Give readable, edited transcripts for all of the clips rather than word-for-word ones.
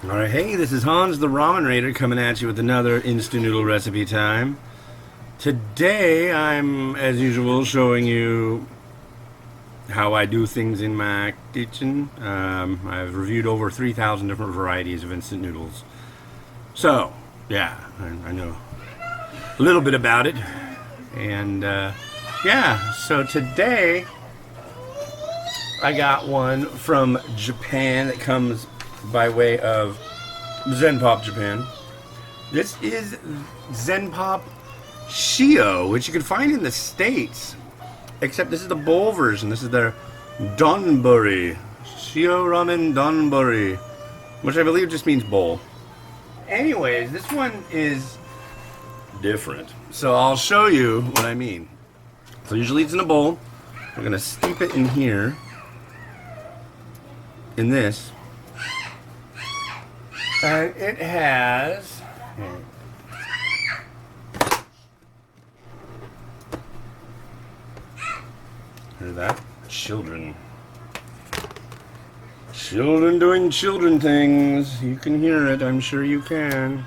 Alright, hey, this is Hans the Ramen Raider coming at you with another instant noodle recipe time. Today, I'm, as usual, showing you how I do things in my kitchen. I've reviewed over 3,000 different varieties of instant noodles. So, yeah, I know a little bit about it. And, yeah, so today, I got one from Japan that comes by way of Zenpop Japan. This is Zenpop Shio, which you can find in the States. Except this is the bowl version. This is their Donburi. Shio Ramen Donburi. Which I believe just means bowl. Anyways, this one is different. So I'll show you what I mean. So usually it's in a bowl. We're going to steep it in here. In this. And it has hear that? Children doing children things. You can hear it, I'm sure you can.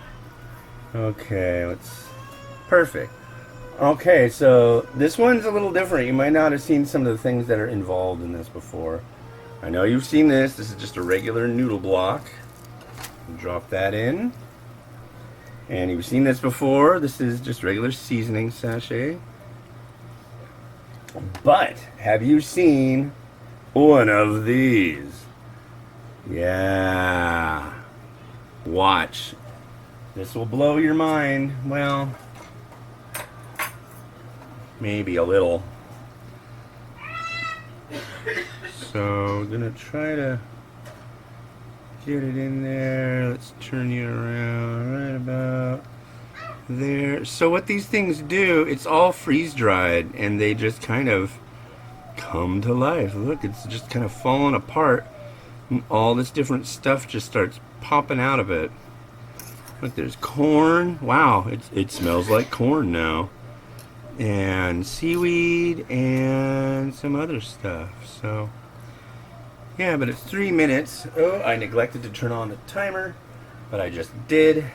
Okay, let's perfect. Okay, so this one's a little different. You might not have seen some of the things that are involved in this before. I know you've seen this. This is just a regular noodle block. Drop that in. And you've seen this before. This is just regular seasoning sachet. But have you seen one of these? Yeah. Watch. This will blow your mind. Well, maybe a little. So I'm gonna try to get it in there. Let's turn you around right about there. So what these things do, it's all freeze dried and they just kind of come to life. Look, it's just kind of falling apart and all this different stuff just starts popping out of it. Look, there's corn. Wow, it smells like corn now. And seaweed and some other stuff. So yeah, but it's 3 minutes. Oh, I neglected to turn on the timer, but I just did.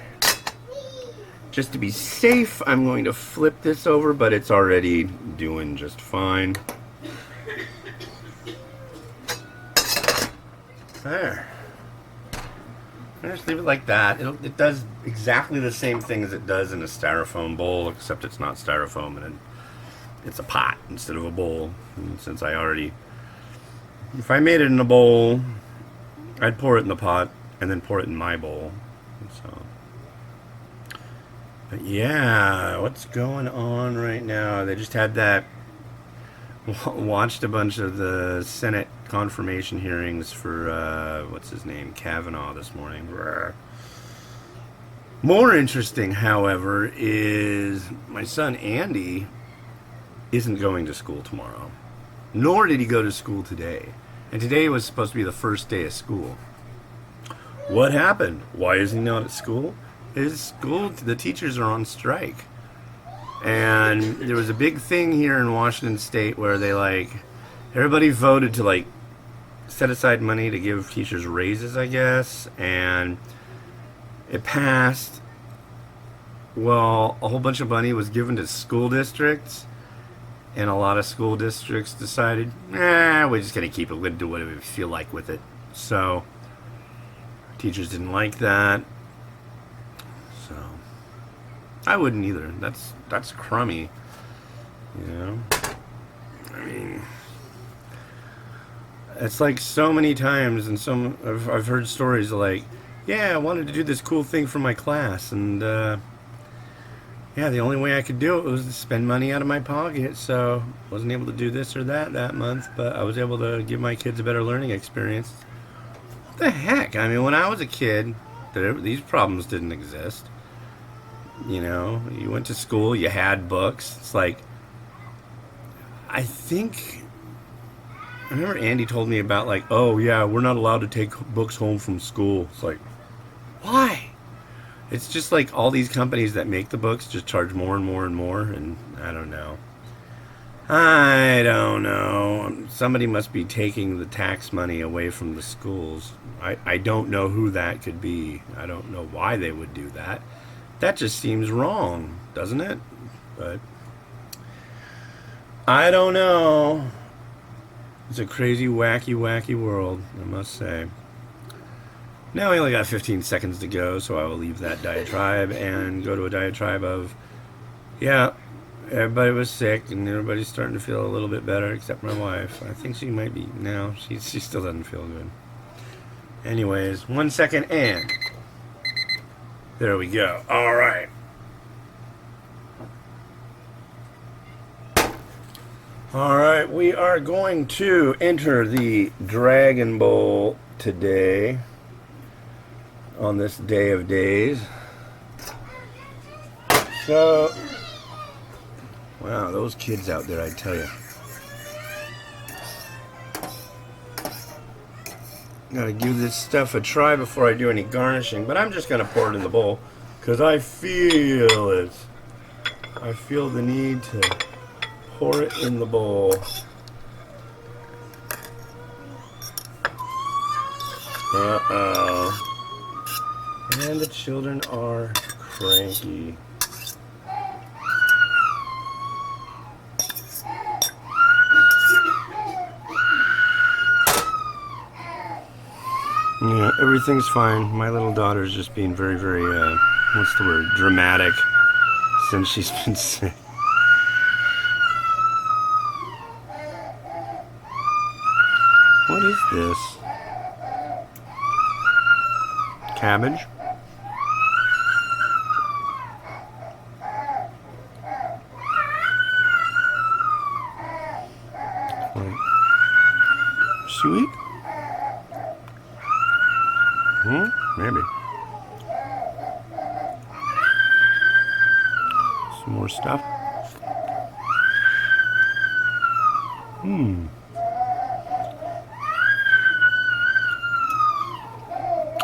Just to be safe, I'm going to flip this over, but it's already doing just fine. There. I just leave it like that. It does exactly the same thing as it does in a styrofoam bowl, except it's not styrofoam and it's a pot instead of a bowl. And since I already... If I made it in a bowl, I'd pour it in the pot and then pour it in my bowl. So, but yeah, what's going on right now? They just had that, watched a bunch of the Senate confirmation hearings for, what's his name, Kavanaugh this morning. More interesting, however, is my son Andy isn't going to school tomorrow. Nor did he go to school today. And today was supposed to be the first day of school. What happened? Why is he not at school? His school, the teachers are on strike. And there was a big thing here in Washington State where they everybody voted to set aside money to give teachers raises, I guess. And it passed. Well, a whole bunch of money was given to school districts. And a lot of school districts decided, we're just going to keep it. We're going to do whatever we feel like with it. So, teachers didn't like that. So, I wouldn't either. That's crummy. You know? I mean, it's like so many times, and I've heard stories like, yeah, I wanted to do this cool thing for my class, and, yeah, the only way I could do it was to spend money out of my pocket, so wasn't able to do this or that month, but I was able to give my kids a better learning experience. What the heck? I mean, when I was a kid, these problems didn't exist. You know, you went to school, you had books. It's like, I remember Andy told me about oh yeah, we're not allowed to take books home from school. It's like, why? It's just like all these companies that make the books just charge more and more and more, and I don't know. I don't know. Somebody must be taking the tax money away from the schools. I don't know who that could be. I don't know why they would do that. That just seems wrong, doesn't it? But I don't know. It's a crazy, wacky, wacky world, I must say. Now we only got 15 seconds to go, so I will leave that diatribe and go to a diatribe of, yeah, everybody was sick and everybody's starting to feel a little bit better except my wife. I think she might be now. She still doesn't feel good. Anyways, 1 second and there we go. All right. All right, we are going to enter the Dragon Bowl today on this day of days. So, wow, those kids out there, I tell you. Gotta give this stuff a try before I do any garnishing, but I'm just gonna pour it in the bowl because I feel it. I feel the need to pour it in the bowl. Uh-oh. And the children are cranky. Yeah, everything's fine. My little daughter's just being very, very, what's the word? Dramatic since she's been sick. What is this? Cabbage? Sweet? Maybe. Some more stuff.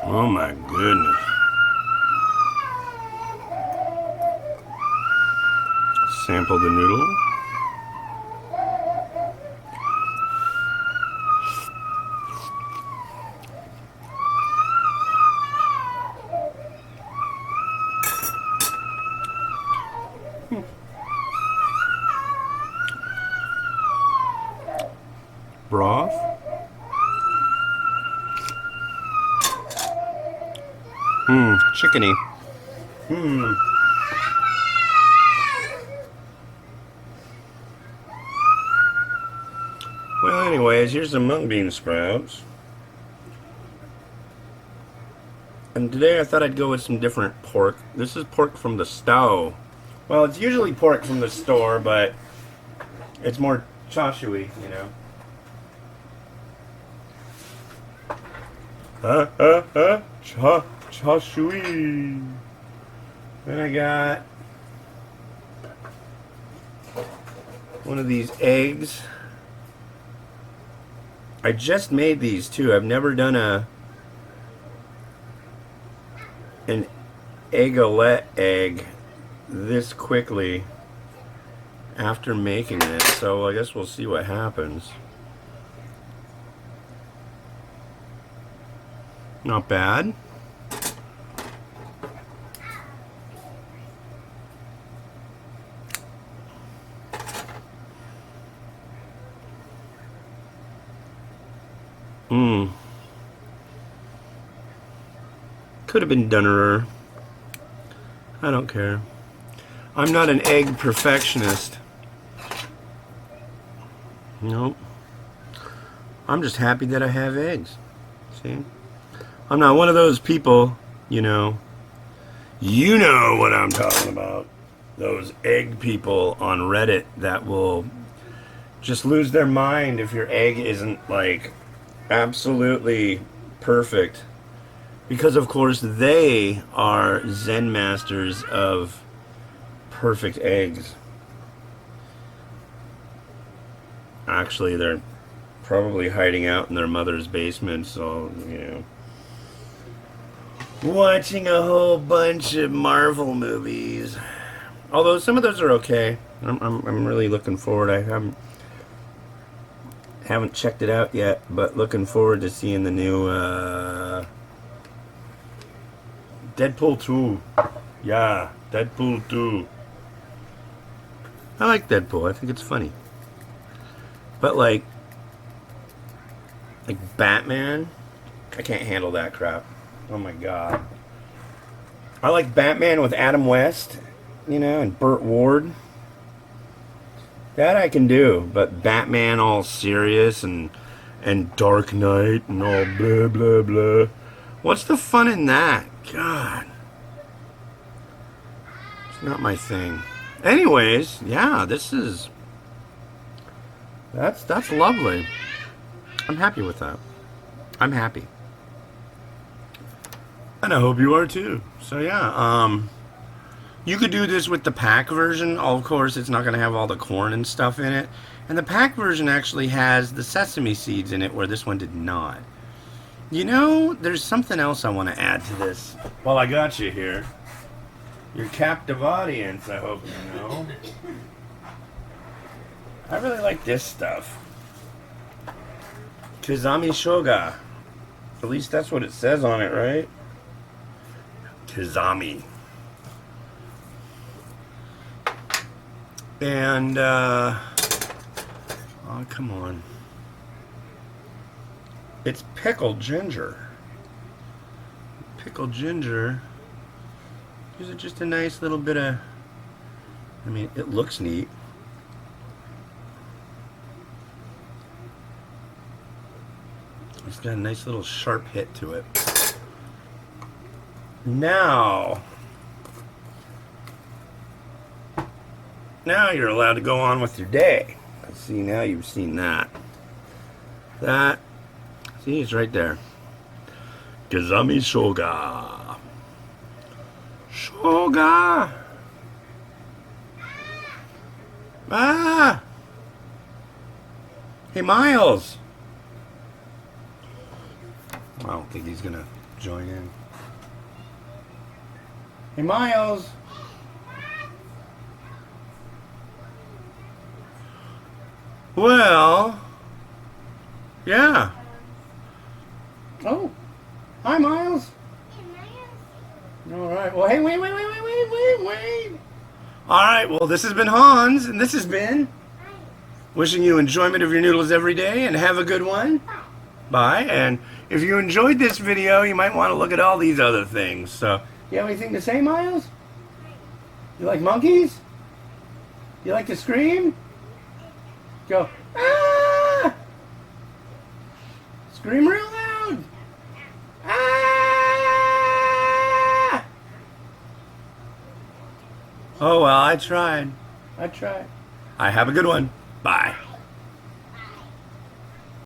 Oh my goodness. Sample the noodle. Broth. Chickeny. Well, anyways, here's some mung bean sprouts. And today I thought I'd go with some different pork. This is pork from the stove. Well, it's usually pork from the store, but it's more chashui, you know. Chashui. Then I got one of these eggs. I just made these too. I've never done an egg-o-let egg this quickly after making it. So I guess we'll see what happens. Not bad. Could have been donerer. I don't care. I'm not an egg perfectionist. Nope. I'm just happy that I have eggs. See? I'm not one of those people, you know what I'm talking about. Those egg people on Reddit that will just lose their mind if your egg isn't like absolutely perfect. Because of course they are Zen masters of perfect eggs. Actually, they're probably hiding out in their mother's basement, so, you know. Watching a whole bunch of Marvel movies. Although some of those are okay. I'm really looking forward. I haven't checked it out yet, but looking forward to seeing the new Deadpool 2. Yeah, Deadpool 2. I like Deadpool. I think it's funny. But like Batman, I can't handle that crap. Oh my god. I like Batman with Adam West, you know, and Burt Ward. That I can do, but Batman all serious and Dark Knight and all blah blah blah. What's the fun in that? God. It's not my thing. Anyways, yeah, that's lovely. I'm happy with that. I'm happy. And I hope you are too. So yeah, you could do this with the pack version. Of course, it's not going to have all the corn and stuff in it. And the pack version actually has the sesame seeds in it, where this one did not. You know, there's something else I want to add to this. Well, I got you here. Your captive audience, I hope you know. I really like this stuff. Kizami Shoga. At least that's what it says on it, right? Kizami. And, oh, come on. It's pickled ginger. Pickled ginger. Is it just a nice little bit of, I mean, it looks neat. It's got a nice little sharp hit to it. Now you're allowed to go on with your day. I see, now you've seen that. See, it's right there. Kizami Shoga. Shoga! Ah! Hey, Miles! I don't think he's gonna join in. Hey, Miles! Well, yeah. Oh, hi, Miles. All right. Well, hey, wait. All right. Well, this has been Hans, and this has been wishing you enjoyment of your noodles every day, and have a good one. Bye. And if you enjoyed this video, you might want to look at all these other things. So, you have anything to say, Miles? You like monkeys? You like to scream? Go, ah! Scream real loud! Ah! Oh well, I tried. I have a good one. Bye.